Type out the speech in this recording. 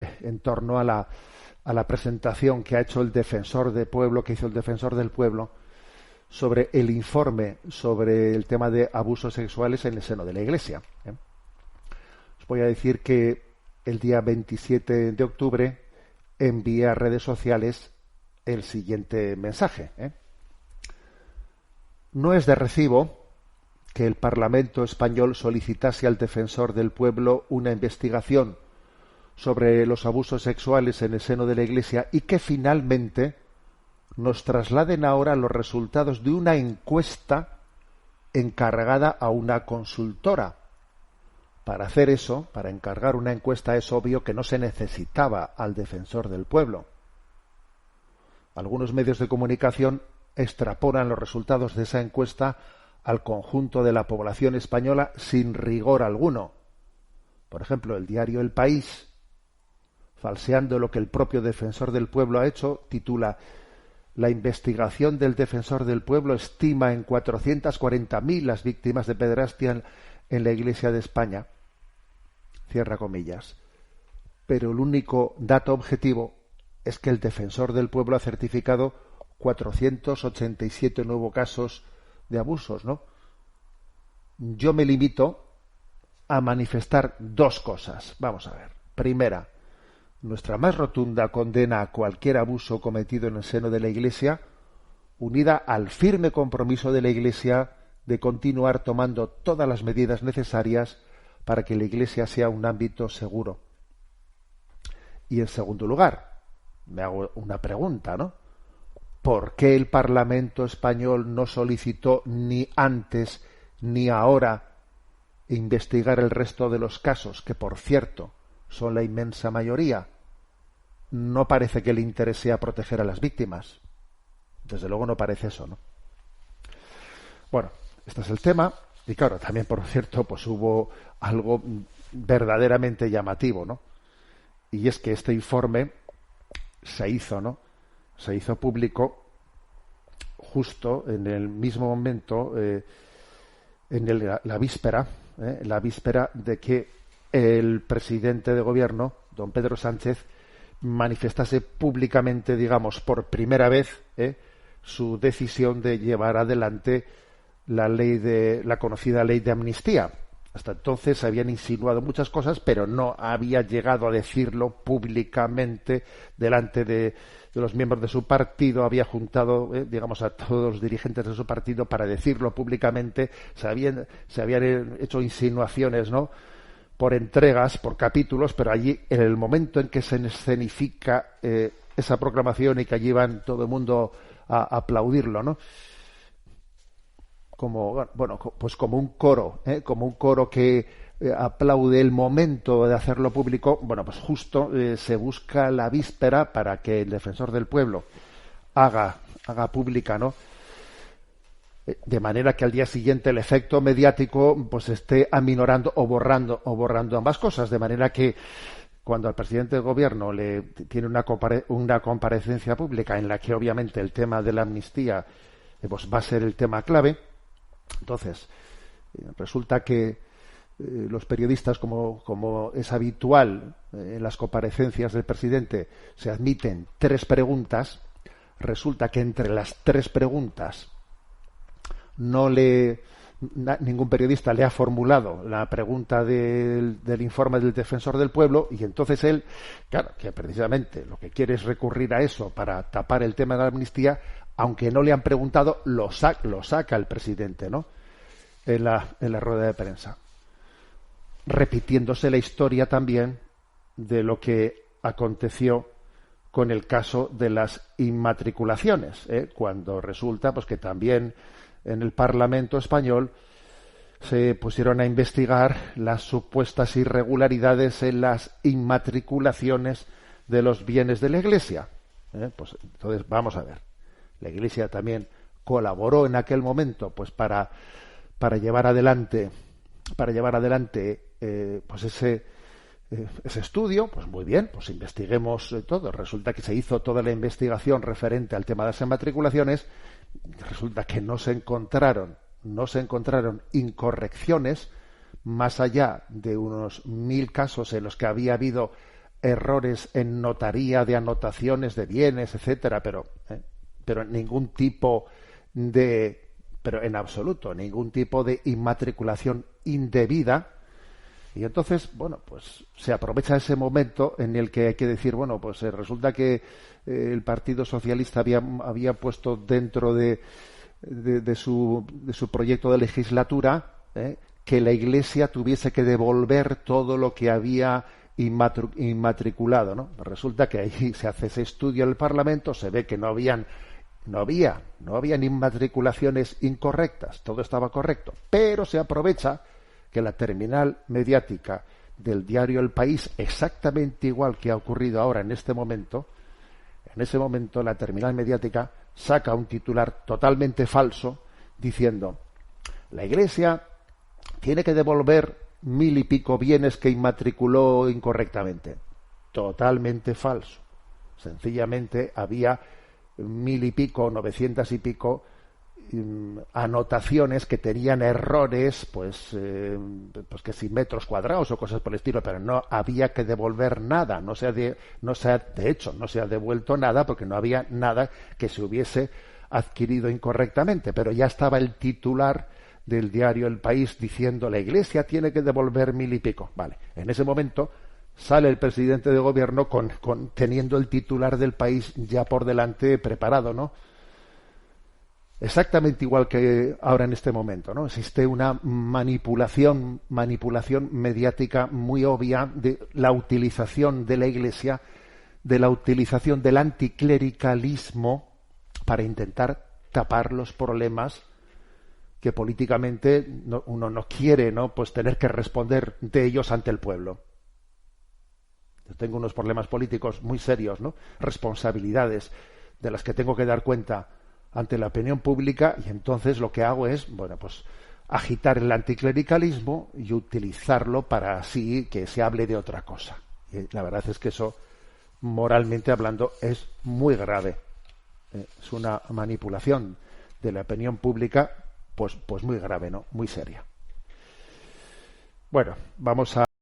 en torno a la presentación que ha hecho el defensor del pueblo, que hizo el defensor del pueblo, sobre el informe sobre el tema de abusos sexuales en el seno de la Iglesia. Os voy a decir que el día 27 de octubre envié a redes sociales el siguiente mensaje. No es de recibo que el Parlamento español solicitase al defensor del pueblo una investigación sobre los abusos sexuales en el seno de la Iglesia y que finalmente nos trasladen ahora los resultados de una encuesta encargada a una consultora. Para hacer eso, para encargar una encuesta, es obvio que no se necesitaba al defensor del pueblo. Algunos medios de comunicación extrapolan los resultados de esa encuesta al conjunto de la población española sin rigor alguno. Por ejemplo, el diario El País, falseando lo que el propio defensor del pueblo ha hecho, titula: La investigación del defensor del pueblo estima en 440.000 las víctimas de pederastia en la Iglesia de España. Cierra comillas. Pero el único dato objetivo es que el defensor del pueblo ha certificado 487 nuevos casos de abusos, ¿no? Yo me limito a manifestar dos cosas. Vamos a ver. Primera, nuestra más rotunda condena a cualquier abuso cometido en el seno de la Iglesia, unida al firme compromiso de la Iglesia de continuar tomando todas las medidas necesarias para que la Iglesia sea un ámbito seguro. Y en segundo lugar, me hago una pregunta, ¿no? ¿Por qué el Parlamento español no solicitó ni antes ni ahora investigar el resto de los casos, que por cierto son la inmensa mayoría? No parece que le interese a proteger a las víctimas. Desde luego no parece eso, ¿no? Bueno, este es el tema. Y claro, también, por cierto, pues hubo algo verdaderamente llamativo, ¿no? Y es que este informe se hizo, ¿no? Se hizo público justo en el mismo momento, la víspera de que el presidente de gobierno, don Pedro Sánchez, manifestase públicamente, digamos, por primera vez, su decisión de llevar adelante la conocida ley de amnistía. Hasta entonces se habían insinuado muchas cosas, pero no había llegado a decirlo públicamente delante de los miembros de su partido. Había juntado, digamos, a todos los dirigentes de su partido para decirlo públicamente. Se habían hecho insinuaciones, ¿no?, por entregas, por capítulos, pero allí, en el momento en que se escenifica esa proclamación y que allí van todo el mundo a aplaudirlo, ¿no?, como un coro que aplaude el momento de hacerlo público. Bueno, pues justo se busca la víspera para que el defensor del pueblo haga pública, ¿no?, de manera que al día siguiente el efecto mediático pues esté aminorando o borrando ambas cosas, de manera que cuando al presidente del gobierno le tiene una comparecencia pública en la que obviamente el tema de la amnistía pues va a ser el tema clave. Entonces, resulta que los periodistas, como es habitual en las comparecencias del presidente, se admiten 3 preguntas. Resulta que entre las 3 preguntas ningún periodista le ha formulado la pregunta del informe del defensor del pueblo, y entonces él, claro, que precisamente lo que quiere es recurrir a eso para tapar el tema de la amnistía, aunque no le han preguntado, lo saca el presidente, ¿no?, en la rueda de prensa, repitiéndose la historia también de lo que aconteció con el caso de las inmatriculaciones, cuando resulta pues que también en el Parlamento español se pusieron a investigar las supuestas irregularidades en las inmatriculaciones de los bienes de la Iglesia. Pues entonces vamos a ver. La Iglesia también colaboró en aquel momento pues para llevar adelante pues ese estudio. Pues muy bien, pues investiguemos todo. Resulta que se hizo toda la investigación referente al tema de las inmatriculaciones. Resulta que no se encontraron incorrecciones más allá de unos 1000 casos en los que había habido errores en notaría de anotaciones de bienes, etcétera, pero ningún tipo pero en absoluto, ningún tipo de inmatriculación indebida. Y entonces, bueno, pues se aprovecha ese momento en el que hay que decir, bueno, pues resulta que el Partido Socialista había puesto dentro de su proyecto de legislatura que la Iglesia tuviese que devolver todo lo que había inmatriculado, ¿no? Resulta que ahí se hace ese estudio en el Parlamento, se ve que no habían inmatriculaciones incorrectas, todo estaba correcto, pero se aprovecha que la terminal mediática del diario El País, exactamente igual que ha ocurrido ahora en ese momento, la terminal mediática saca un titular totalmente falso diciendo: la Iglesia tiene que devolver 1000 y pico bienes que inmatriculó incorrectamente. Totalmente falso. Sencillamente había 1000 y pico, 900 y pico anotaciones que tenían errores, pues que si metros cuadrados o cosas por el estilo, pero no había que devolver nada. De hecho, no se ha devuelto nada porque no había nada que se hubiese adquirido incorrectamente, pero ya estaba el titular del diario El País diciendo: la Iglesia tiene que devolver 1000 y pico. Vale, en ese momento sale el presidente de gobierno teniendo el titular del País ya por delante preparado, ¿no? Exactamente igual que ahora en este momento, ¿no? Existe una manipulación mediática muy obvia de la utilización de la Iglesia, de la utilización del anticlericalismo para intentar tapar los problemas que políticamente uno no quiere, ¿no? Pues tener que responder de ellos ante el pueblo. Yo tengo unos problemas políticos muy serios, ¿no? Responsabilidades de las que tengo que dar cuenta ante la opinión pública, y entonces lo que hago es, bueno, pues agitar el anticlericalismo y utilizarlo para así que se hable de otra cosa. Y la verdad es que eso, moralmente hablando, es muy grave. Es una manipulación de la opinión pública, pues muy grave, ¿no? Muy seria. Bueno, vamos a